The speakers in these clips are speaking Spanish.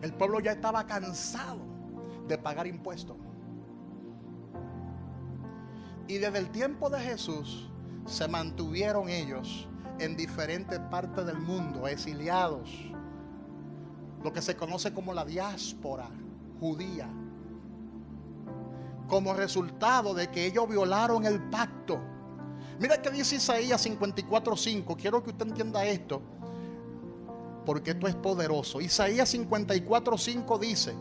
El pueblo ya estaba cansado de pagar impuestos. Y desde el tiempo de Jesús se mantuvieron ellos en diferentes partes del mundo, exiliados, lo que se conoce como la diáspora judía, como resultado de que ellos violaron el pacto. Mira que dice Isaías 54:5. Quiero que usted entienda esto, porque esto es poderoso. Isaías 54:5 dice: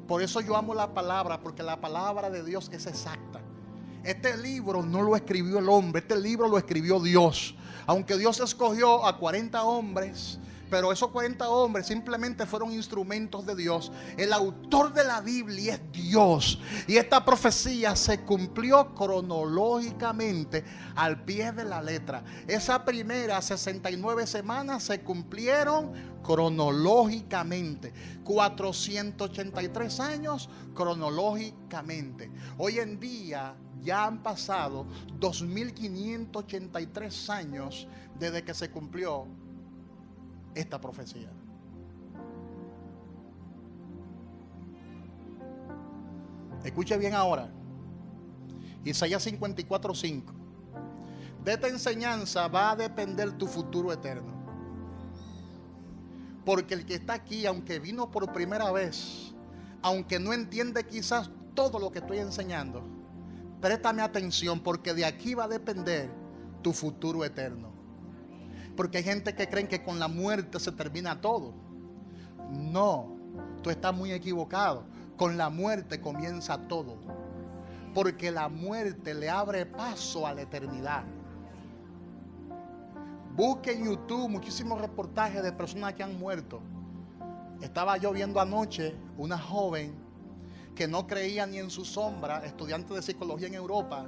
por eso yo amo la palabra, porque la palabra de Dios es exacta. Este libro no lo escribió el hombre, este libro lo escribió Dios. Aunque Dios escogió a 40 hombres, pero esos 40 hombres simplemente fueron instrumentos de Dios. El autor de la Biblia es Dios. Y esta profecía se cumplió cronológicamente al pie de la letra. Esas primeras 69 semanas se cumplieron cronológicamente. 483 años cronológicamente. Hoy en día ya han pasado 2583 años desde que se cumplió esta profecía. Escuche bien ahora. Isaías 54:5. De esta enseñanza va a depender tu futuro eterno. Porque el que está aquí, aunque vino por primera vez, aunque no entiende quizás todo lo que estoy enseñando, préstame atención, porque de aquí va a depender tu futuro eterno. Porque hay gente que creen que con la muerte se termina todo. No, tú estás muy equivocado. Con la muerte comienza todo. Porque la muerte le abre paso a la eternidad. Busque en YouTube muchísimos reportajes de personas que han muerto. Estaba yo viendo anoche una joven que no creía ni en su sombra, estudiante de psicología en Europa.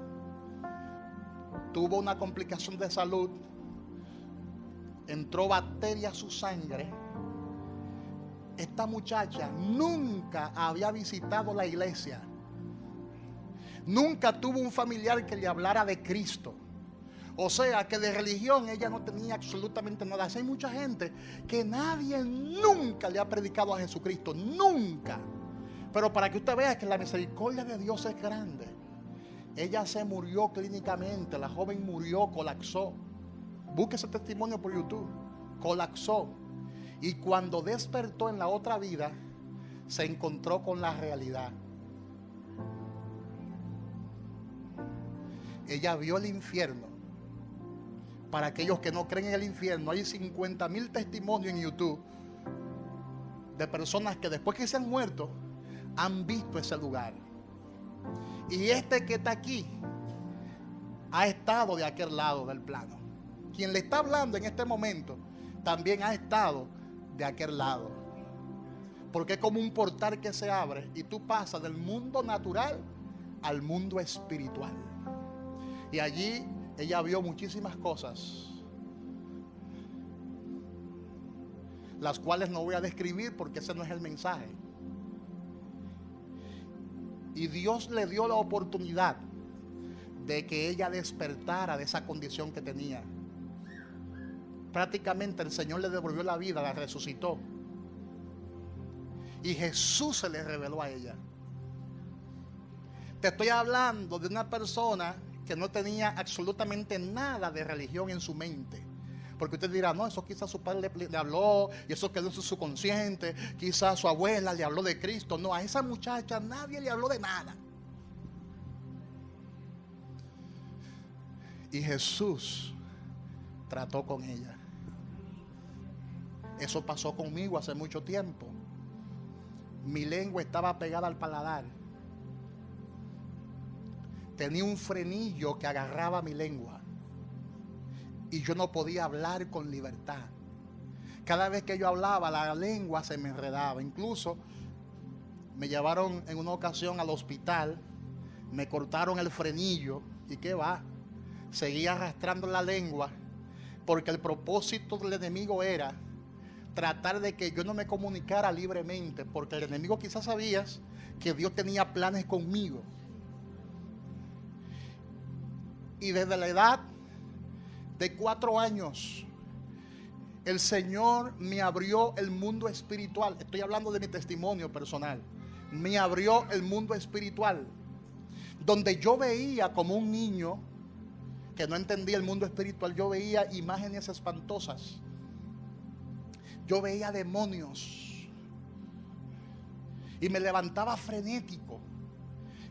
Tuvo una complicación de salud. Entró bacteria a su sangre. Esta muchacha nunca había visitado la iglesia. Nunca tuvo un familiar que le hablara de Cristo. O sea, que de religión ella no tenía absolutamente nada. Hay mucha gente que nadie nunca le ha predicado a Jesucristo. Nunca. Pero para que usted vea que la misericordia de Dios es grande. Ella se murió clínicamente. La joven murió, colapsó. Busque ese testimonio por YouTube. Colapsó. Y cuando despertó en la otra vida, se encontró con la realidad. Ella vio el infierno. Para aquellos que no creen en el infierno, hay 50,000 testimonios en YouTube de personas que después que se han muerto, han visto ese lugar. Y este que está aquí ha estado de aquel lado del plano. Quien le está hablando en este momento también ha estado de aquel lado. Porque es como un portal que se abre y tú pasas del mundo natural al mundo espiritual. Y allí ella vio muchísimas cosas, las cuales no voy a describir porque ese no es el mensaje. Y Dios le dio la oportunidad de que ella despertara de esa condición que tenía. Prácticamente el Señor le devolvió la vida, la resucitó. Y Jesús se le reveló a ella. Te estoy hablando de una persona que no tenía absolutamente nada de religión en su mente. Porque usted dirá, no, eso quizás su padre le habló y eso quedó en su subconsciente. Quizás su abuela le habló de Cristo. No, a esa muchacha nadie le habló de nada. Y Jesús trató con ella. Eso pasó conmigo hace mucho tiempo. Mi lengua estaba pegada al paladar. Tenía un frenillo que agarraba mi lengua. Y yo no podía hablar con libertad. Cada vez que yo hablaba, la lengua se me enredaba. Incluso me llevaron en una ocasión al hospital. Me cortaron el frenillo. ¿Y qué va? Seguía arrastrando la lengua. Porque el propósito del enemigo era tratar de que yo no me comunicara libremente. Porque el enemigo quizás sabía que Dios tenía planes conmigo. Y desde la edad de 4 años el Señor me abrió el mundo espiritual. Estoy hablando de mi testimonio personal. Me abrió el mundo espiritual, donde yo veía como un niño que no entendía el mundo espiritual. Yo veía imágenes espantosas. Yo veía demonios. Y me levantaba frenético.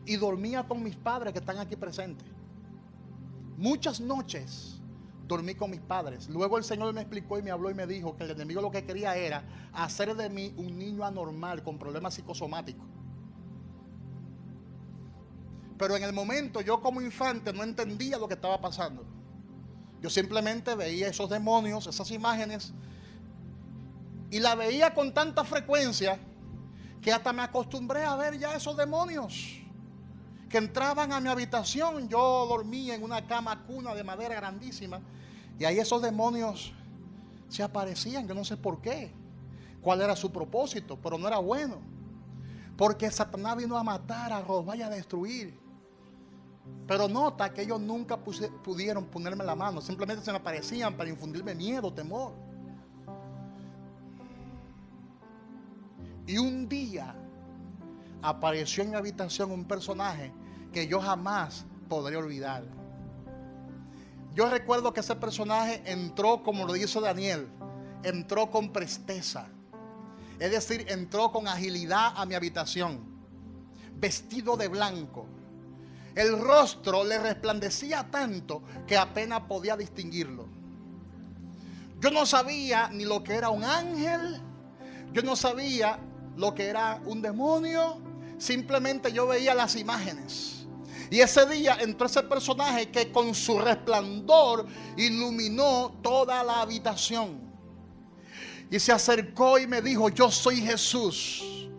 Y dormía con mis padres que están aquí presentes. Muchas noches dormí con mis padres. Luego el Señor me explicó y me habló y me dijo que el enemigo lo que quería era hacer de mí un niño anormal con problemas psicosomáticos. Pero en el momento yo como infante no entendía lo que estaba pasando. Yo simplemente veía esos demonios, esas imágenes, y la veía con tanta frecuencia que hasta me acostumbré a ver ya esos demonios que entraban a mi habitación. Yo dormía en una cama cuna de madera grandísima y ahí esos demonios se aparecían. Yo no sé por qué, cuál era su propósito, pero no era bueno, porque Satanás vino a matar, a robar y a destruir. Pero nota que ellos nunca pudieron ponerme la mano, simplemente se me aparecían para infundirme miedo, temor. Y un día apareció en mi habitación un personaje que yo jamás podré olvidar. Yo recuerdo que ese personaje entró, como lo dice Daniel, entró con presteza. Es decir, entró con agilidad a mi habitación, vestido de blanco. El rostro le resplandecía tanto que apenas podía distinguirlo. Yo no sabía ni lo que era un ángel, yo no sabía lo que era un demonio, simplemente yo veía las imágenes. Y ese día entró ese personaje que con su resplandor iluminó toda la habitación. Y se acercó y me dijo: yo soy Jesús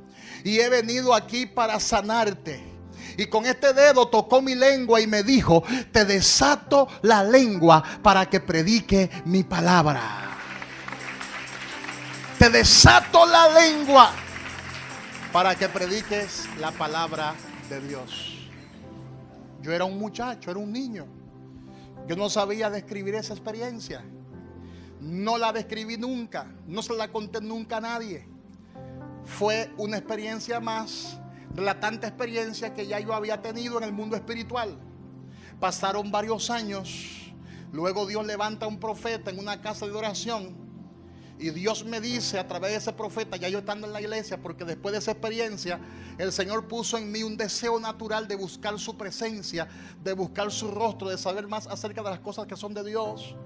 y he venido aquí para sanarte. Y con este dedo tocó mi lengua y me dijo: te desato la lengua para que predique mi palabra. Te desato la lengua para que prediques la palabra de Dios. Yo era un muchacho, era un niño. Yo no sabía describir esa experiencia. No la describí nunca, no se la conté nunca a nadie. Fue una experiencia más de la tanta experiencia que ya yo había tenido en el mundo espiritual. Pasaron varios años. Luego Dios levanta a un profeta en una casa de oración. Y Dios me dice a través de ese profeta, ya yo estando en la iglesia, porque después de esa experiencia el Señor puso en mí un deseo natural de buscar su presencia, de buscar su rostro, de saber más acerca de las cosas que son de Dios.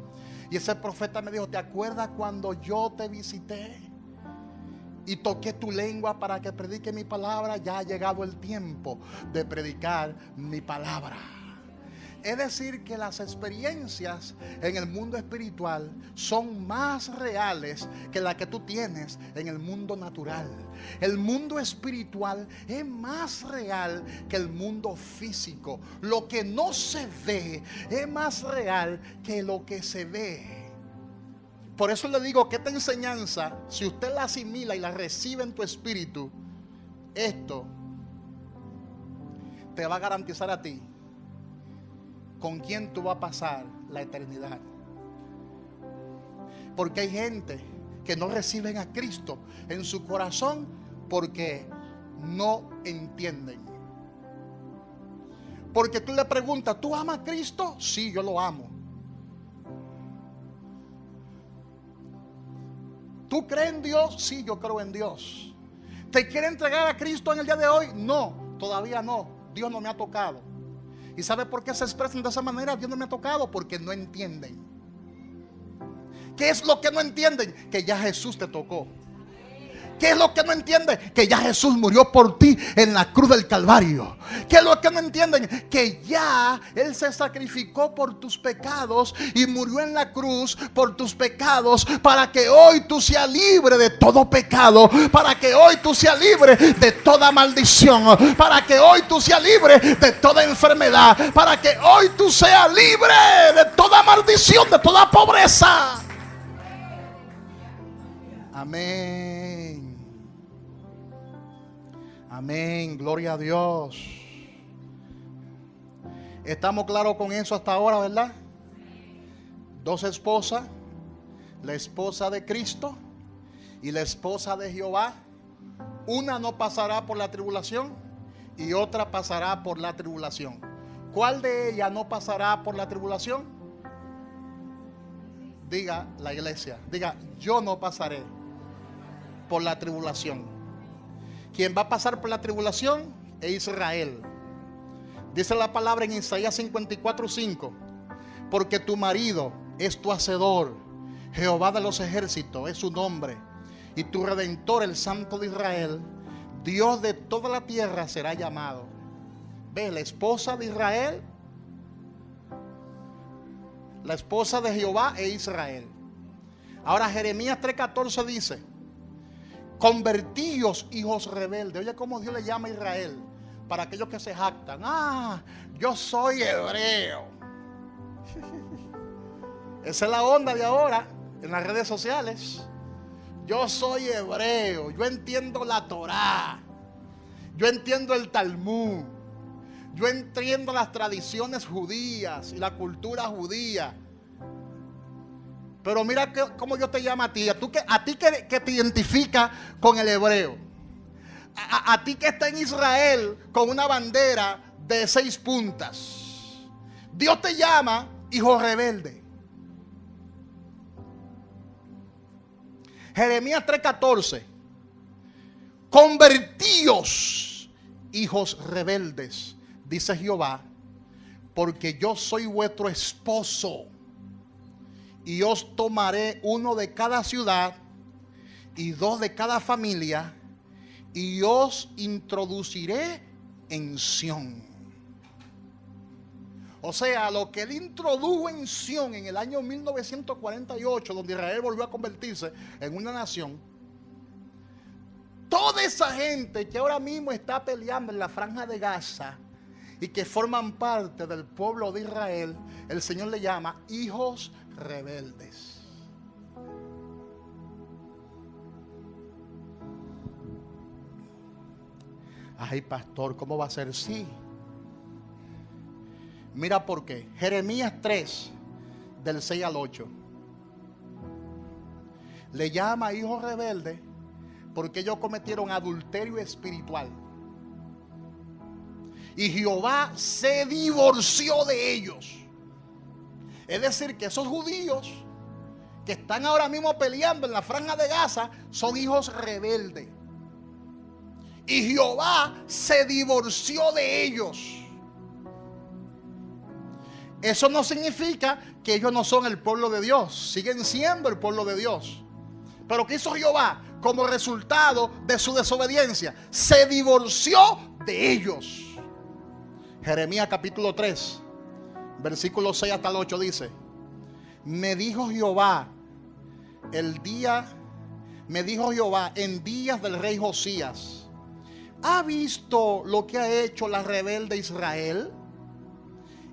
Y ese profeta me dijo: ¿te acuerdas cuando yo te visité y toqué tu lengua para que predique mi palabra? Ya ha llegado el tiempo de predicar mi palabra. Es decir, que las experiencias en el mundo espiritual son más reales que las que tú tienes en el mundo natural. El mundo espiritual es más real que el mundo físico. Lo que no se ve es más real que lo que se ve. Por eso le digo que esta enseñanza, si usted la asimila y la recibe en tu espíritu, esto te va a garantizar a ti con quién tú vas a pasar la eternidad. Porque hay gente que no reciben a Cristo en su corazón porque no entienden. Porque tú le preguntas: ¿tú amas a Cristo? Sí, yo lo amo. ¿Tú crees en Dios? Sí, yo creo en Dios. ¿Te quiere entregar a Cristo en el día de hoy? No, todavía no. Dios no me ha tocado. ¿Y sabe por qué se expresan de esa manera? Dios no me ha tocado porque no entienden. ¿Qué es lo que no entienden? Que ya Jesús te tocó. ¿Qué es lo que no entienden? Que ya Jesús murió por ti en la cruz del Calvario. ¿Qué es lo que no entienden? Que ya Él se sacrificó por tus pecados y murió en la cruz por tus pecados, para que hoy tú seas libre de todo pecado, para que hoy tú seas libre de toda maldición, para que hoy tú seas libre de toda enfermedad, para que hoy tú seas libre de toda maldición, de toda pobreza. Amén. Amén, gloria a Dios. Estamos claros con eso hasta ahora, ¿verdad? Dos esposas la esposa de Cristo y la esposa de Jehová, una no pasará por la tribulación y otra pasará por la tribulación. ¿Cuál de ellas no pasará por la tribulación? Diga la iglesia, diga, yo no pasaré por la tribulación. Quien va a pasar por la tribulación es Israel. Dice la palabra en Isaías 54:5, porque tu marido es tu hacedor, Jehová de los ejércitos es su nombre, y tu redentor, el Santo de Israel, Dios de toda la tierra será llamado. Ve, la esposa de Israel, la esposa de Jehová es Israel. Ahora Jeremías 3:14 dice, convertíos, hijos rebeldes. Oye cómo Dios le llama a Israel, para aquellos que se jactan. Yo soy hebreo. Esa es la onda de ahora en las redes sociales. Yo soy hebreo, yo entiendo la Torá, yo entiendo el Talmud, yo entiendo las tradiciones judías y la cultura judía. Pero mira cómo yo te llamo a ti que te identifica con el hebreo, a ti que está en Israel con una bandera de 6 puntas. Dios te llama hijo rebelde. Jeremías 3:14, convertíos, hijos rebeldes, dice Jehová, porque yo soy vuestro esposo, y os tomaré uno de cada ciudad y 2 de cada familia, y os introduciré en Sión. O sea, lo que él introdujo en Sión en el año 1948, donde Israel volvió a convertirse en una nación, toda esa gente que ahora mismo está peleando en la franja de Gaza y que forman parte del pueblo de Israel, el Señor le llama hijos rebeldes. Ay, pastor, ¿cómo va a ser? Sí. Mira por qué. Jeremías 3, del 6 al 8. Le llama hijos rebeldes porque ellos cometieron adulterio espiritual. Y Jehová se divorció de ellos. Es decir, que esos judíos que están ahora mismo peleando en la franja de Gaza son hijos rebeldes. Y Jehová se divorció de ellos. Eso no significa que ellos no son el pueblo de Dios. Siguen siendo el pueblo de Dios. Pero ¿qué hizo Jehová? Como resultado de su desobediencia, se divorció de ellos. Jeremías capítulo 3, versículos 6 hasta el 8 dice: me dijo Jehová en días del rey Josías, ¿ha visto lo que ha hecho la rebelde Israel?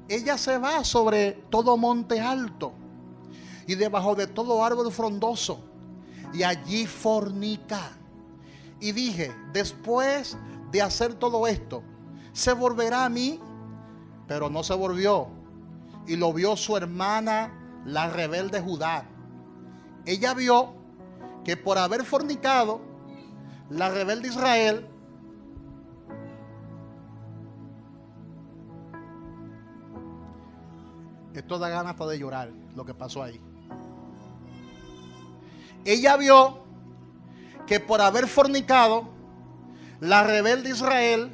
Ella se va sobre todo monte alto y debajo de todo árbol frondoso, y allí fornica. Y dije, después de hacer todo esto, ¿se volverá a mí? Pero no se volvió. Y lo vio su hermana, la rebelde Judá. Ella vio que por haber fornicado, la rebelde Israel esto da ganas hasta de llorar, lo que pasó ahí. Ella vio que por haber fornicado, la rebelde Israel,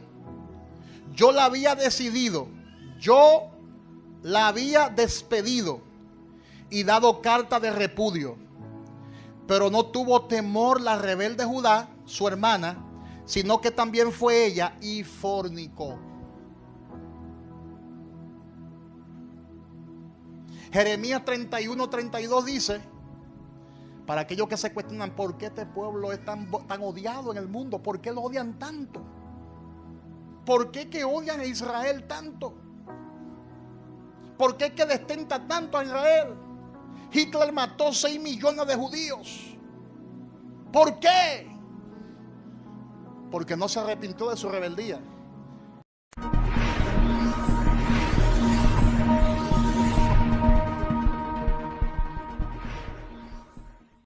yo la había decidido, yo la había despedido y dado carta de repudio. Pero no tuvo temor la rebelde Judá, su hermana, sino que también fue ella y fornicó. Jeremías 31:32 dice, para aquellos que se cuestionan por qué este pueblo es tan odiado en el mundo, por qué lo odian tanto, por qué que odian a Israel tanto, por qué que destenta tanto a Israel. Hitler mató 6 millones de judíos. ¿Por qué? Porque no se arrepintió de su rebeldía.